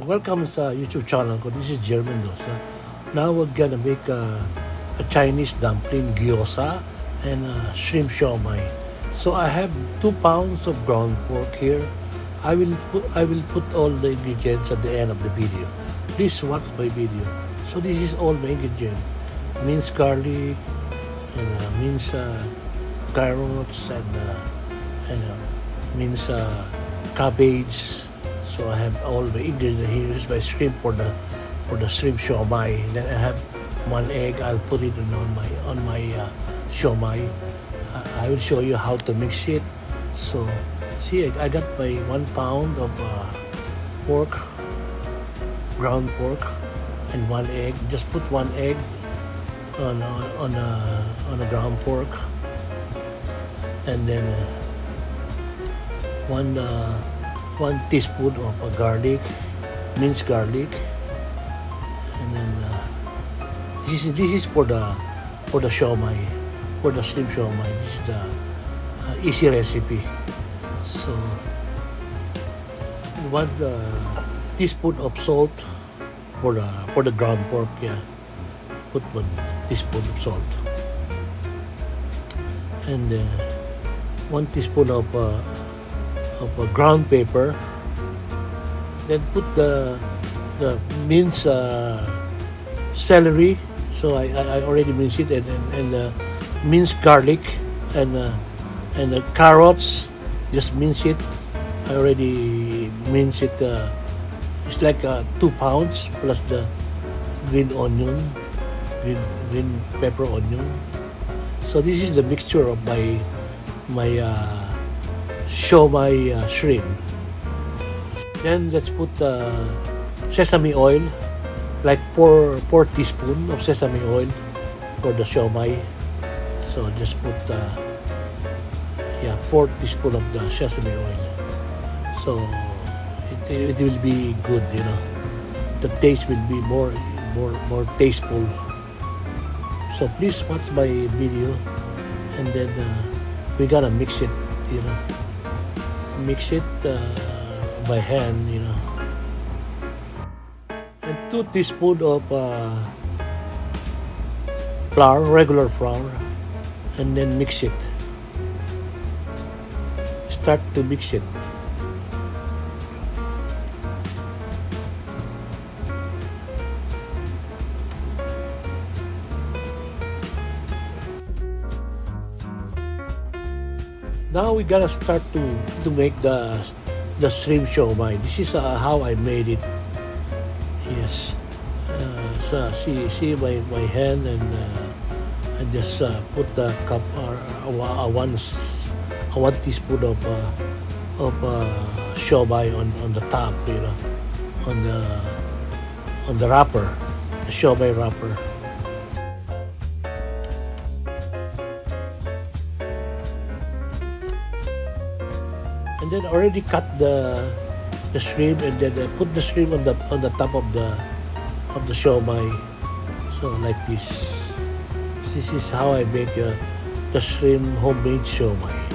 Welcome sa YouTube channel ko. This is Jeremy Mendoza. Now we're gonna make a Chinese dumpling gyoza and shrimp siomai. So I have 2 pounds of ground pork here. I will put all the ingredients at the end of the video. Please watch my video. So this is all my ingredient: minced garlic and minced carrots and minced cabbage. So I have all the ingredients here. Here's my shrimp for the shrimp siomai. Then I have 1 egg. I'll put it on my siomai. I will show you how to mix it. So see, I got my 1 pound of pork, ground pork, and 1 egg. Just put 1 egg on a ground pork, and then one teaspoon of garlic, minced garlic, and then this is for the siomai, for the shrimp siomai. This is the easy recipe. So 1 teaspoon of salt for the ground pork. Yeah, put 1 teaspoon of salt, and 1 teaspoon of ground pepper. Then put the minced celery. So I already minced it, and minced garlic and the carrots. Just mince it. I already minced it. It's like 2 pounds plus the green onion, green pepper onion. So this is the mixture of my siomai shrimp. Then let's put sesame oil, like 4 teaspoon of sesame oil for the siomai. So just put 4 teaspoon of the sesame oil. So it will be good, you know. The taste will be more tasteful. So please watch my video, and then we gotta mix it, you know. Mix it by hand, you know. And 2 teaspoon of flour, regular flour, and then mix it. Start to mix it. Now we gotta start to make the shrimp siomai. This is how I made it. Yes. So see my hand, and I just put the cup or one teaspoon of siomai on the top, you know, on the wrapper, the siomai wrapper. And then already cut the shrimp, and then put the shrimp on the top of the siomai. So like this. This is how I make the shrimp homemade siomai.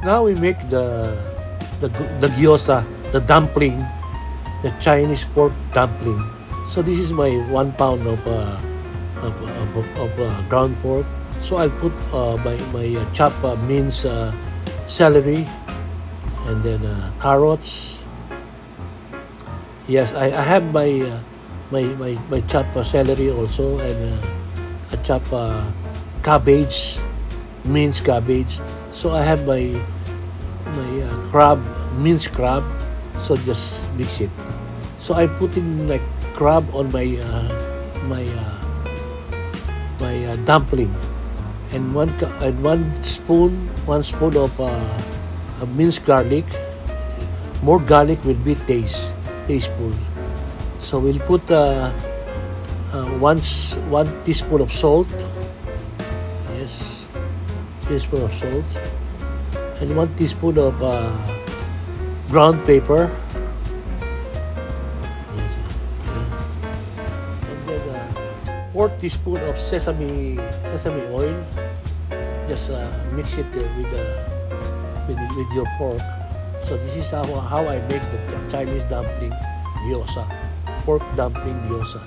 Now we make the gyoza, the dumpling, the Chinese pork dumpling. So this is my 1 pound of ground pork. So I'll put my chopped minced celery, and then carrots, Yes, I have my chopped celery also, and a chopped cabbage, minced cabbage. So I have my crab, minced crab. So just mix it. So I putting like crab on my dumpling, and one spoon of minced garlic. More garlic will be tasteful. So we'll put one teaspoon of salt. Yes, teaspoon of salt, and one teaspoon of ground pepper. Yes, and then four teaspoon of sesame oil. Just mix it with your pork. So this is how I make the Chinese dumpling gyoza, pork dumpling gyoza.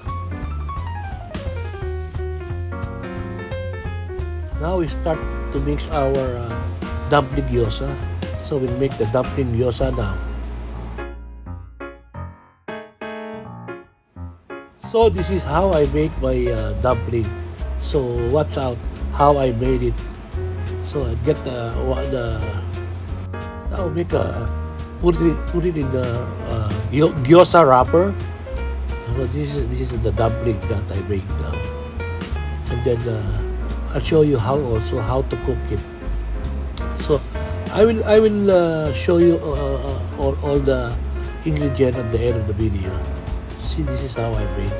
Now we start to mix our dumpling gyoza. So we'll make the dumpling gyoza now. So this is how I make my dumpling. So watch out how I made it. So I get I'll make put it in the gyoza wrapper. So this is the dumpling that I make now, and then I'll show you how to cook it. So I will show you all the ingredient at the end of the video. See, this is how I made.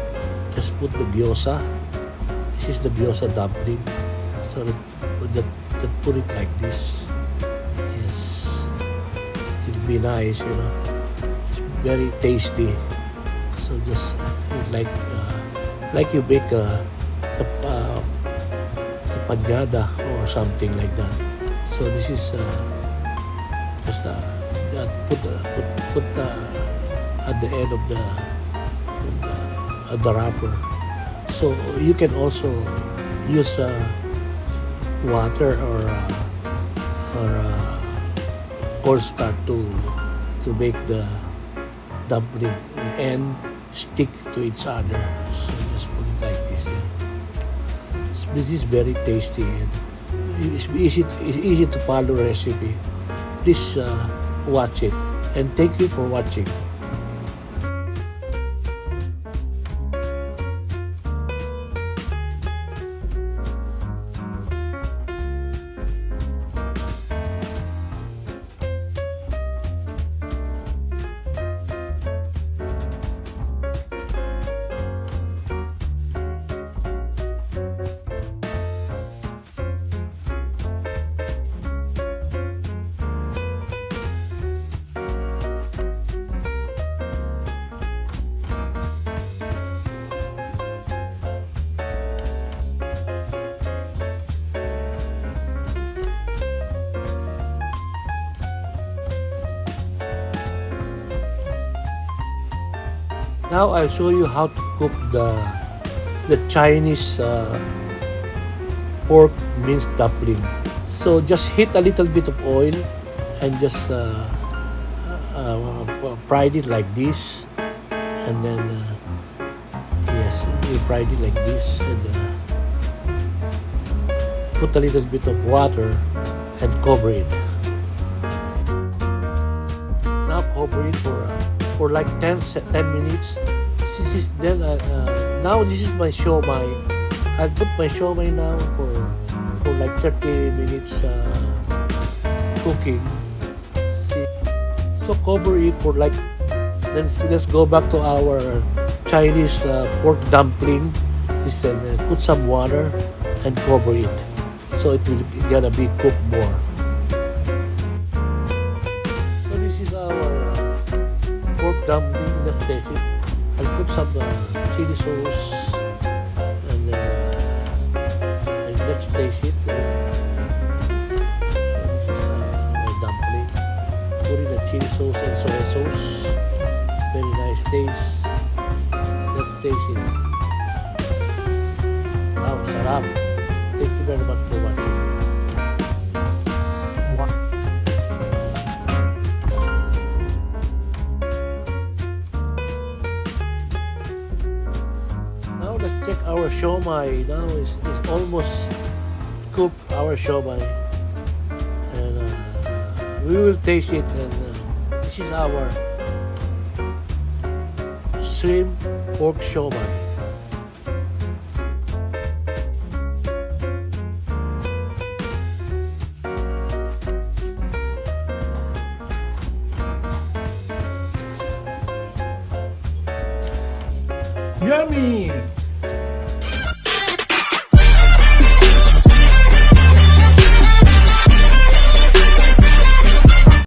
Just put the gyoza. This is the gyoza dumpling. So that put it like this. Yes, it'll be nice, you know. It's very tasty. So just like you bake the pañada or something like that. So this is just put at the end of the wrapper. So you can also use water or cornstarch to make the dumpling and stick to each other. So just put it like this. Yeah. This is very tasty and it's easy to follow recipe. Please watch it, and thank you for watching. Now I'll show you how to cook the Chinese pork minced dumpling. So just heat a little bit of oil and just fry it like this, and then yes, you fry it like this, and put a little bit of water and cover it. Now cover it for like 10 minutes. Now this is my siomai. I'll put my siomai now for like 30 minutes cooking. See? So cover it for like, let's go back to our Chinese pork dumpling. Put some water and cover it, so it will gonna be cooked more. So this is our pork dumpling. Let's taste it. I'll put some chili sauce, and let's taste it. This is my dumpling. Put in the chili sauce and soy sauce. Very nice taste. Let's taste it. Wow, sarap. Thank you very much for watching. let's check our siomai. Now is almost cooked, our siomai. And we will taste it. And this is our shrimp pork siomai. Yummy!